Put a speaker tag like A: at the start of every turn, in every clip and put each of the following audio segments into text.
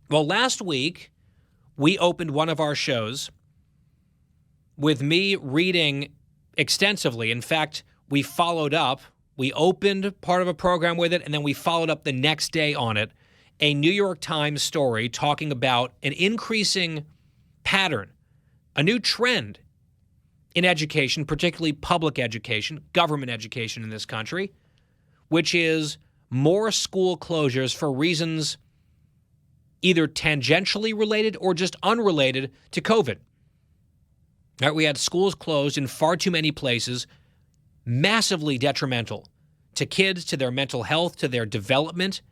A: Well, last week, we opened one of our shows with me reading extensively. In fact, we followed up. We opened part of a program with it, and then we followed up the next day on it. A New York Times story talking about an increasing pattern, a new trend in education, particularly public education, government education in this country, which is more school closures for reasons either tangentially related or just unrelated to COVID. Right, we had schools closed in far too many places, massively detrimental to kids, to their mental health, to their development.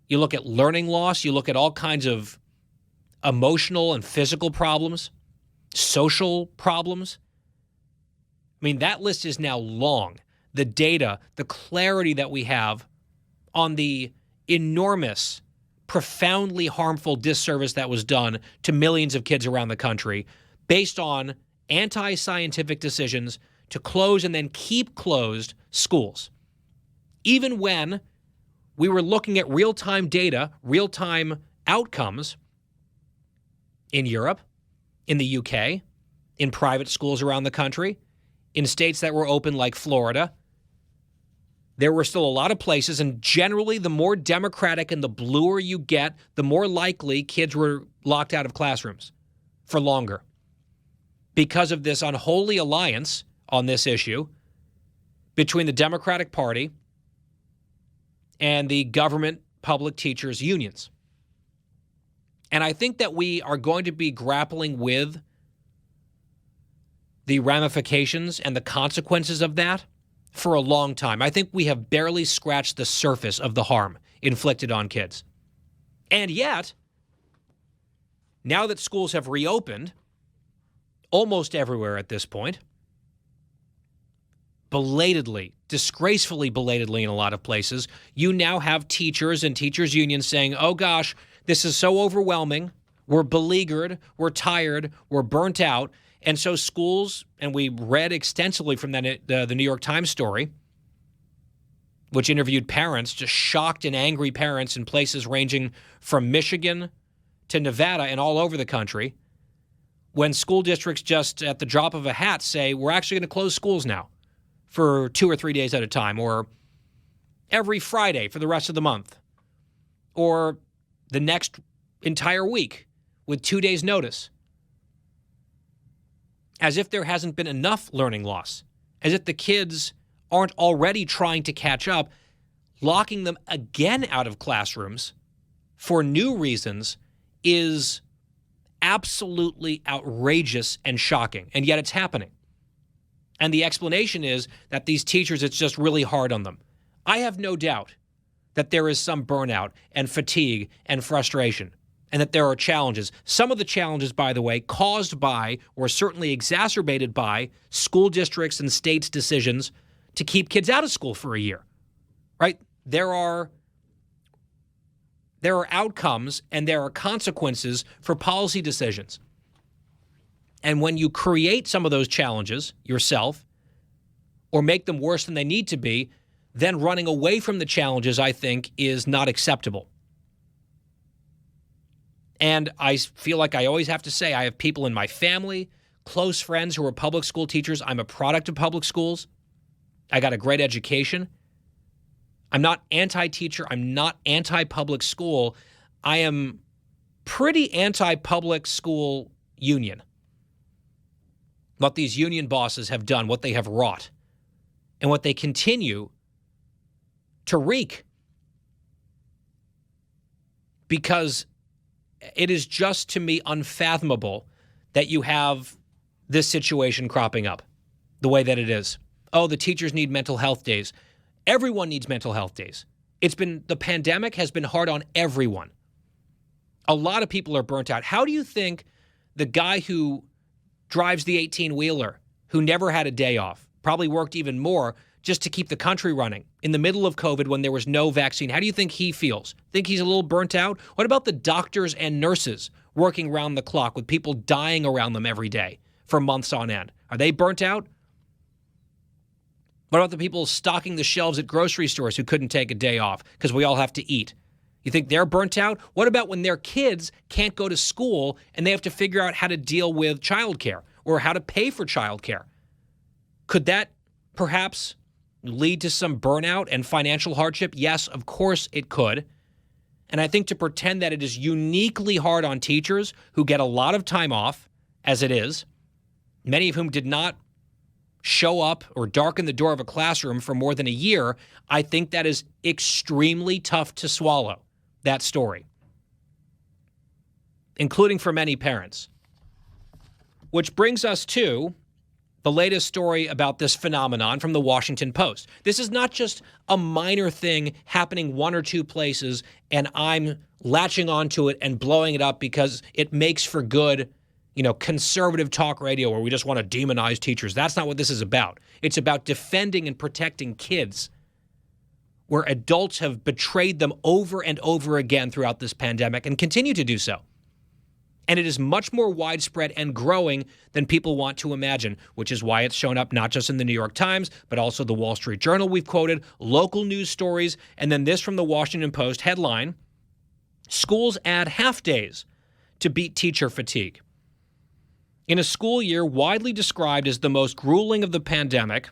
A: You look at learning loss, you look at all kinds of emotional and physical problems, social problems. I mean, that list is now long. The data, the clarity that we have on the enormous, profoundly harmful disservice that was done to millions of kids around the country based on anti-scientific decisions to close and then keep closed schools. Even when we were looking at real-time data, real-time outcomes in Europe, in the UK, in private schools around the country, in states that were open like Florida, there were still a lot of places, and generally the more democratic and the bluer you get, the more likely kids were locked out of classrooms for longer because of this unholy alliance on this issue between the Democratic Party and the government public teachers unions. And I think that we are going to be grappling with the ramifications and the consequences of that for a long time. I think we have barely scratched the surface of the harm inflicted on kids. And yet, now that schools have reopened, almost everywhere at this point, belatedly, disgracefully belatedly in a lot of places, you now have teachers and teachers' unions saying, oh gosh, this is so overwhelming, we're beleaguered, we're tired, we're burnt out. And so schools, and we read extensively from the New York Times story, which interviewed parents, just shocked and angry parents in places ranging from Michigan to Nevada and all over the country, when school districts just at the drop of a hat say, we're actually going to close schools now for 2 or 3 days at a time, or every Friday for the rest of the month, or the next entire week with 2 days' notice. As if there hasn't been enough learning loss, as if the kids aren't already trying to catch up, locking them again out of classrooms for new reasons is absolutely outrageous and shocking, and yet it's happening. And the explanation is that these teachers, it's just really hard on them. I have no doubt that there is some burnout and fatigue and frustration, and that there are challenges. Some of the challenges, by the way, caused by or certainly exacerbated by school districts and states' decisions to keep kids out of school for a year, right? There are outcomes and there are consequences for policy decisions. And when you create some of those challenges yourself or make them worse than they need to be, then running away from the challenges, I think, is not acceptable. And I feel like I always have to say, I have people in my family, close friends who are public school teachers. I'm a product of public schools. I got a great education. I'm not anti-teacher. I'm not anti-public school. I am pretty anti-public school union. What these union bosses have done, what they have wrought, and what they continue to wreak. Because it is just, to me, unfathomable that you have this situation cropping up the way that it is. Oh, the teachers need mental health days. Everyone needs mental health days. The pandemic has been hard on everyone. A lot of people are burnt out. How do you think the guy who drives the 18-wheeler, who never had a day off, probably worked even more just to keep the country running in the middle of COVID when there was no vaccine, how do you think he feels? Think he's a little burnt out? What about the doctors and nurses working around the clock with people dying around them every day for months on end? Are they burnt out? What about the people stocking the shelves at grocery stores who couldn't take a day off because we all have to eat? You think they're burnt out? What about when their kids can't go to school and they have to figure out how to deal with childcare or how to pay for childcare? Could that perhaps lead to some burnout and financial hardship? Yes, of course it could. And I think to pretend that it is uniquely hard on teachers who get a lot of time off, as it is, many of whom did not show up or darken the door of a classroom for more than a year, I think that is extremely tough to swallow, that story, including for many parents. Which brings us to the latest story about this phenomenon from the Washington Post. This is not just a minor thing happening one or two places and I'm latching onto it and blowing it up because it makes for good, conservative talk radio where we just want to demonize teachers. That's not what this is about. It's about defending and protecting kids where adults have betrayed them over and over again throughout this pandemic and continue to do so. And it is much more widespread and growing than people want to imagine, which is why it's shown up not just in the New York Times, but also the Wall Street Journal we've quoted, local news stories, and then this from the Washington Post headline, schools add half days to beat teacher fatigue. In a school year widely described as the most grueling of the pandemic,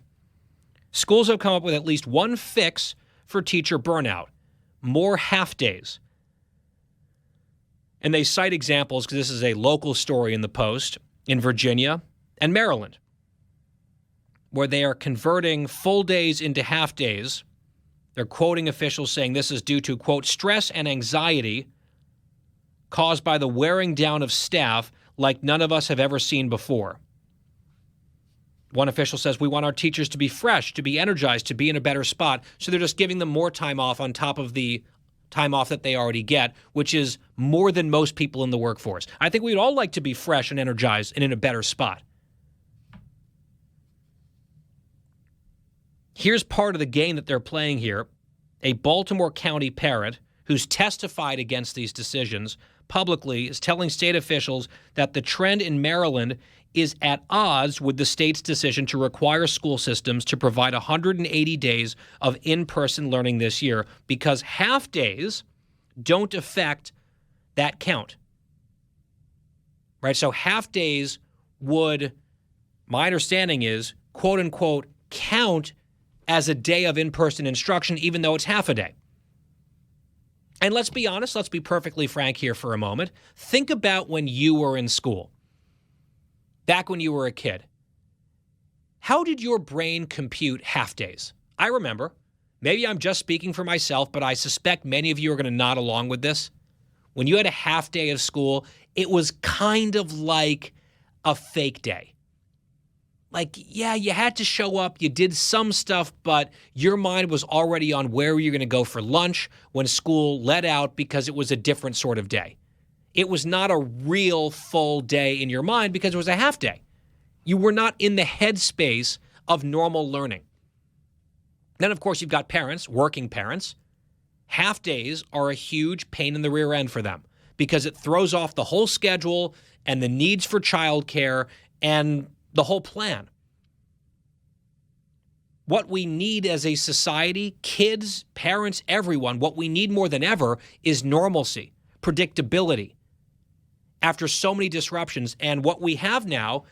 A: schools have come up with at least one fix for teacher burnout: more half days. And they cite examples, because this is a local story in the Post, in Virginia and Maryland, where they are converting full days into half days. They're quoting officials saying this is due to, quote, stress and anxiety caused by the wearing down of staff like none of us have ever seen before. One official says, we want our teachers to be fresh, to be energized, to be in a better spot. So they're just giving them more time off on top of the time off that they already get, which is more than most people in the workforce. I think we'd all like to be fresh and energized and in a better spot. Here's part of the game that they're playing here. A Baltimore County parent who's testified against these decisions publicly is telling state officials that the trend in Maryland is at odds with the state's decision to require school systems to provide 180 days of in-person learning this year because half days don't affect that count. Right? So half days would, my understanding is, quote unquote, count as a day of in-person instruction, even though it's half a day. And let's be honest, let's be perfectly frank here for a moment. Think about when you were in school. Back when you were a kid, how did your brain compute half days? I remember. Maybe I'm just speaking for myself, but I suspect many of you are going to nod along with this. When you had a half day of school, it was kind of like a fake day. Like, yeah, you had to show up, you did some stuff, but your mind was already on where you're going to go for lunch when school let out because it was a different sort of day. It was not a real full day in your mind because it was a half day. You were not in the headspace of normal learning. Then, of course, you've got parents, working parents. Half days are a huge pain in the rear end for them because it throws off the whole schedule and the needs for childcare and the whole plan. What we need as a society, kids, parents, everyone, what we need more than ever is normalcy, predictability, after so many disruptions. And what we have now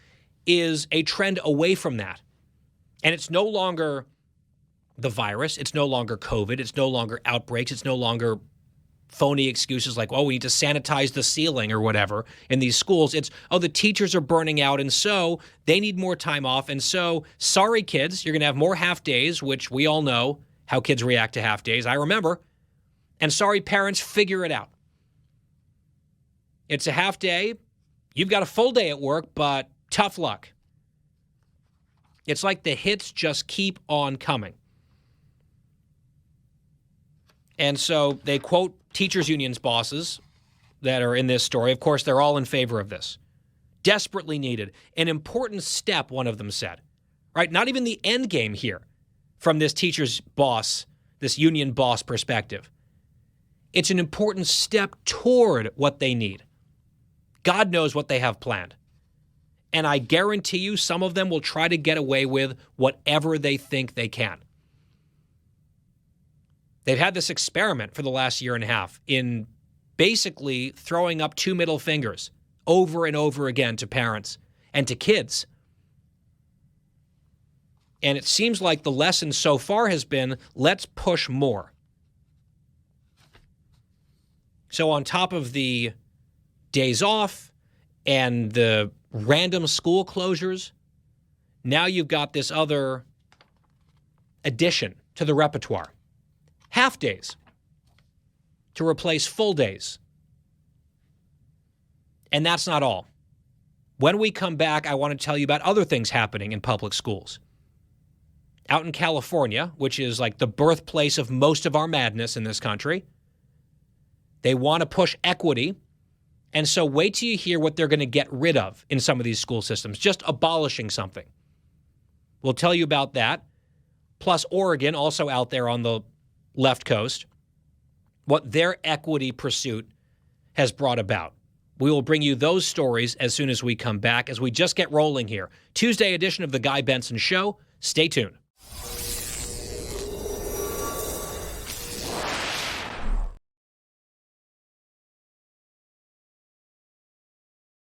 A: is a trend away from that. And it's no longer the virus. It's no longer COVID. It's no longer outbreaks. It's no longer phony excuses like, oh, we need to sanitize the ceiling or whatever in these schools. It's, oh, the teachers are burning out, and so they need more time off. And so, sorry, kids, you're going to have more half days, which we all know how kids react to half days. I remember. And sorry, parents, figure it out. It's a half day. You've got a full day at work, but tough luck. It's like the hits just keep on coming. And so they quote teachers' unions bosses that are in this story. Of course, they're all in favor of this. Desperately needed. An important step, one of them said. Right? Not even the end game here from this teacher's boss, this union boss perspective. It's an important step toward what they need. God knows what they have planned. And I guarantee you some of them will try to get away with whatever they think they can. They've had this experiment for the last year and a half in basically throwing up two middle fingers over and over again to parents and to kids. And it seems like the lesson so far has been, let's push more. So on top of the days off and the random school closures, now you've got this other addition to the repertoire. Half days to replace full days. And that's not all. When we come back, I want to tell you about other things happening in public schools. Out in California, which is like the birthplace of most of our madness in this country, they want to push equity. And so wait till you hear what they're going to get rid of in some of these school systems, just abolishing something. We'll tell you about that. Plus Oregon, also out there on the left coast, what their equity pursuit has brought about. We will bring you those stories as soon as we come back, as we just get rolling here. Tuesday edition of The Guy Benson Show. Stay tuned.